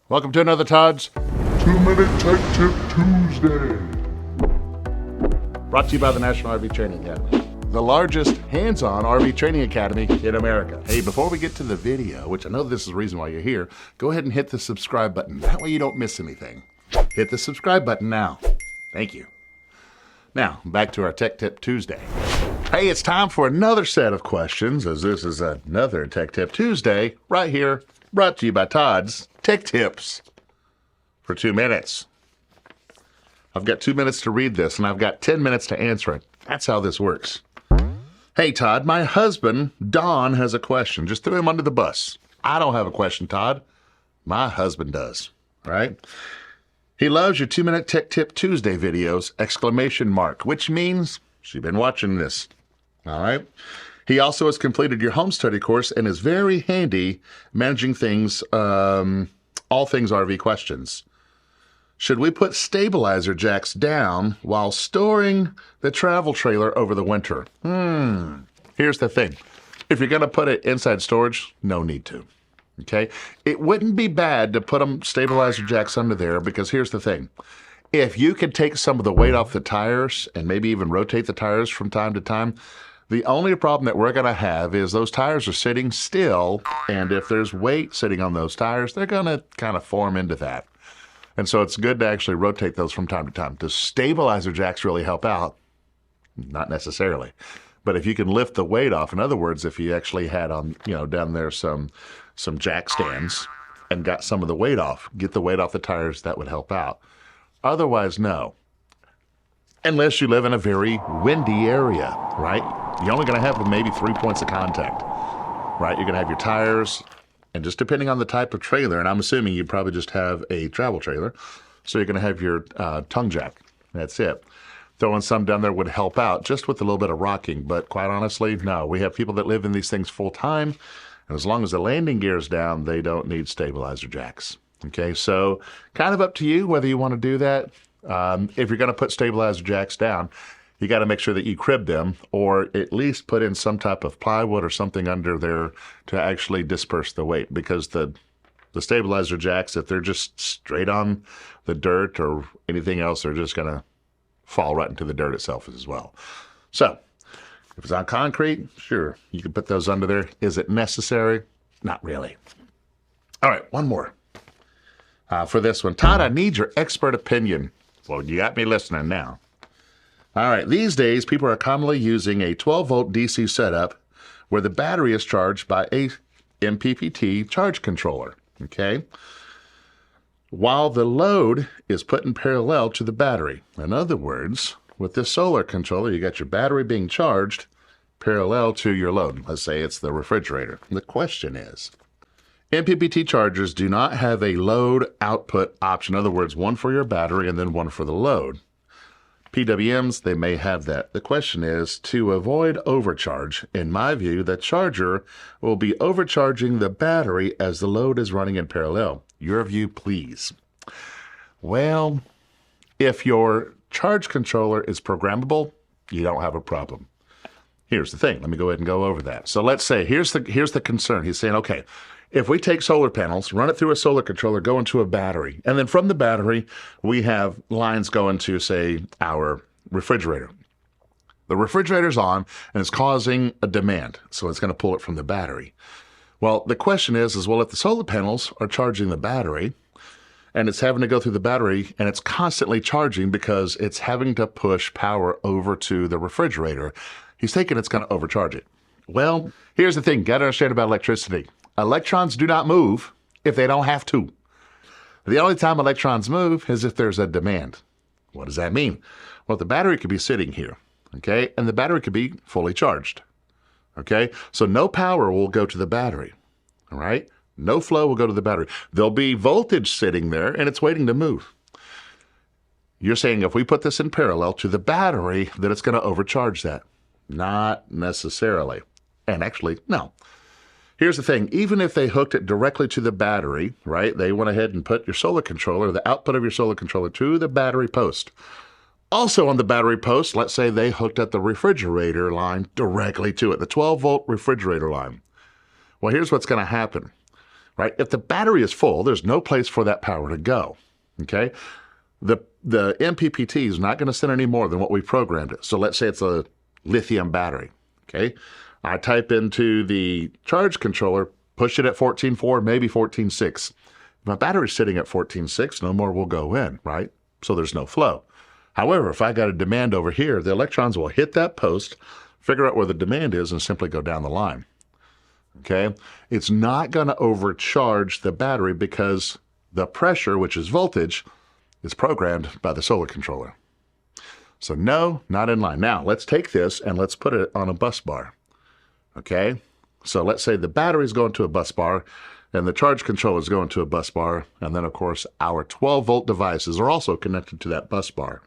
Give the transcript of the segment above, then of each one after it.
Welcome to another Todd's 2-Minute Tech Tip Tuesday. brought to you by the National RV Training Academy, the largest hands-on RV training academy in America. Hey, before we get to the video, which I know this is the reason why you're here, go ahead and hit the subscribe button. That way you don't miss anything. Hit the subscribe button now. Thank you. Now, back to our Tech Tip Tuesday. Hey, it's time for another set of questions, as this is another Tech Tip Tuesday, right here, brought to you by Todd's Tech Tips for 2 minutes. I've got 2 minutes to read this, and I've got 10 minutes to answer it. That's how this works. Hey, Todd, my husband, Don, has a question. Just threw him under the bus. I don't have a question, Todd. My husband does, right? He loves your 2-Minute Tech Tip Tuesday videos, ! Which means she's been watching this, all right? He also has completed your home study course and is very handy managing things, all things RV questions. Should we put stabilizer jacks down while storing the travel trailer over the winter? Here's the thing. If you're going to put it inside storage, no need to. Okay? It wouldn't be bad to put them stabilizer jacks under there because here's the thing. If you could take some of the weight off the tires and maybe even rotate the tires from time to time, the only problem that we're going to have is those tires are sitting still, and if there's weight sitting on those tires, they're going to kind of form into that. And so it's good to actually rotate those from time to time. Does stabilizer jacks really help out? Not necessarily. But if you can lift the weight off, in other words, if you actually had on, down there some jack stands and got some of the weight off, get the weight off the tires, that would help out. Otherwise, no. Unless you live in a very windy area, right? You're only going to have maybe 3 points of contact, right? You're going to have your tires, and just depending on the type of trailer, and I'm assuming you probably just have a travel trailer, so you're going to have your tongue jack. That's it. Throwing some down there would help out just with a little bit of rocking, but quite honestly, no. We have people that live in these things full time, and as long as the landing gear is down, they don't need stabilizer jacks. Okay, so kind of up to you whether you want to do that. If you're going to put stabilizer jacks down, you got to make sure that you crib them or at least put in some type of plywood or something under there to actually disperse the weight, because the stabilizer jacks, if they're just straight on the dirt or anything else, they're just going to fall right into the dirt itself as well. So if it's on concrete, sure, you can put those under there. Is it necessary? Not really. All right, one more. For this one, Todd, I need your expert opinion. Well, you got me listening now. All right, these days, people are commonly using a 12-volt DC setup where the battery is charged by a MPPT charge controller, okay? While the load is put in parallel to the battery. In other words, with this solar controller, you got your battery being charged parallel to your load. Let's say it's the refrigerator. The question is, MPPT chargers do not have a load output option. In other words, one for your battery and then one for the load. PWMs, they may have that. The question is, to avoid overcharge, in my view, the charger will be overcharging the battery as the load is running in parallel. Your view, please. Well, if your charge controller is programmable, you don't have a problem. Here's the thing. Let me go ahead and go over that. So let's say, here's the concern. He's saying, okay, if we take solar panels, run it through a solar controller, go into a battery, and then from the battery, we have lines going to, say, our refrigerator. The refrigerator's on, and it's causing a demand, so it's going to pull it from the battery. Well, the question is, well, if the solar panels are charging the battery, and it's having to go through the battery, and it's constantly charging because it's having to push power over to the refrigerator, he's thinking it's going to overcharge it. Well, here's the thing. Got to understand about electricity. Electrons do not move if they don't have to. The only time electrons move is if there's a demand. What does that mean? Well, the battery could be sitting here, okay? And the battery could be fully charged, okay? So no power will go to the battery, all right? No flow will go to the battery. There'll be voltage sitting there, and it's waiting to move. You're saying if we put this in parallel to the battery, that it's going to overcharge that. Not necessarily. And actually, no. Here's the thing. Even if they hooked it directly to the battery, right, they went ahead and put your solar controller, the output of your solar controller, to the battery post. Also on the battery post, let's say they hooked up the refrigerator line directly to it, the 12-volt refrigerator line. Well, here's what's going to happen. right? If the battery is full, there's no place for that power to go, okay? The MPPT is not going to send any more than what we programmed it. So let's say it's a lithium battery, okay? I type into the charge controller, push it at 14.4, maybe 14.6. My battery's sitting at 14.6, no more will go in, right? So there's no flow. However, if I got a demand over here, the electrons will hit that post, figure out where the demand is, and simply go down the line. Okay? It's not going to overcharge the battery because the pressure, which is voltage, is programmed by the solar controller. So no, not in line. Now, let's take this and let's put it on a bus bar. Okay? So let's say the battery is going to a bus bar and the charge controller is going to a bus bar. And then, of course, our 12-volt devices are also connected to that bus bar.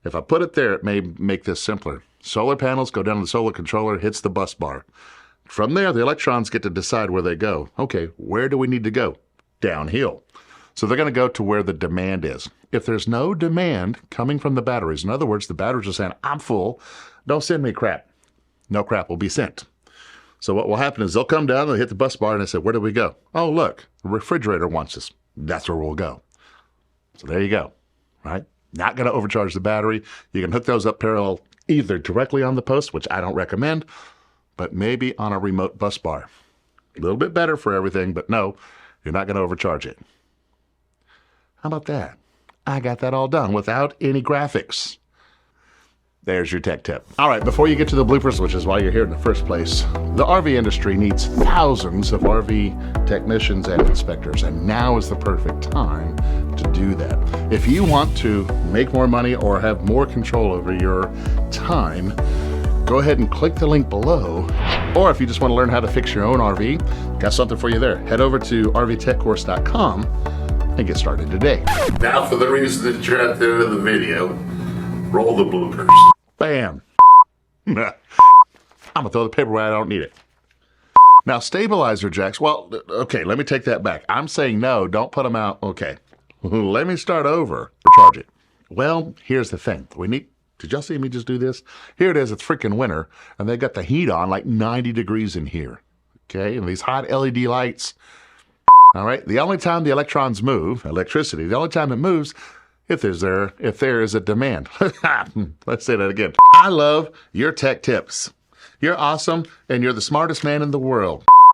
If I put it there, it may make this simpler. Solar panels go down to the solar controller, hits the bus bar. From there, the electrons get to decide where they go. Okay, where do we need to go? Downhill. So they're going to go to where the demand is. If there's no demand coming from the batteries, in other words, the batteries are saying, I'm full, don't send me crap. No crap will be sent. So what will happen is they'll come down, they'll hit the bus bar, and they say, where do we go? Oh, look, the refrigerator wants us. That's where we'll go. So there you go, right? Not going to overcharge the battery. You can hook those up parallel either directly on the post, which I don't recommend, but maybe on a remote bus bar. A little bit better for everything, but no, you're not going to overcharge it. How about that? I got that all done without any graphics. There's your tech tip. All right, before you get to the bloopers, which is why you're here in the first place, the RV industry needs thousands of RV technicians and inspectors, and now is the perfect time to do that. If you want to make more money or have more control over your time, go ahead and click the link below. Or if you just want to learn how to fix your own RV, got something for you there. Head over to rvtechcourse.com and get started today. Now for the reason that you're at the end of the video, roll the bloopers. Bam. I'm gonna throw the paper away, I don't need it. Now, stabilizer jacks, well, okay, let me take that back. I'm saying no, don't put them out. Okay, let me start over. Charge it. Well, here's the thing. Did y'all see me just do this? Here it is, it's freaking winter, and they got the heat on like 90 degrees in here. Okay, and these hot LED lights. All right, the only time the electrons move, electricity, the only time it moves, if there is a demand. Let's say that again. I love your tech tips. You're awesome, and you're the smartest man in the world.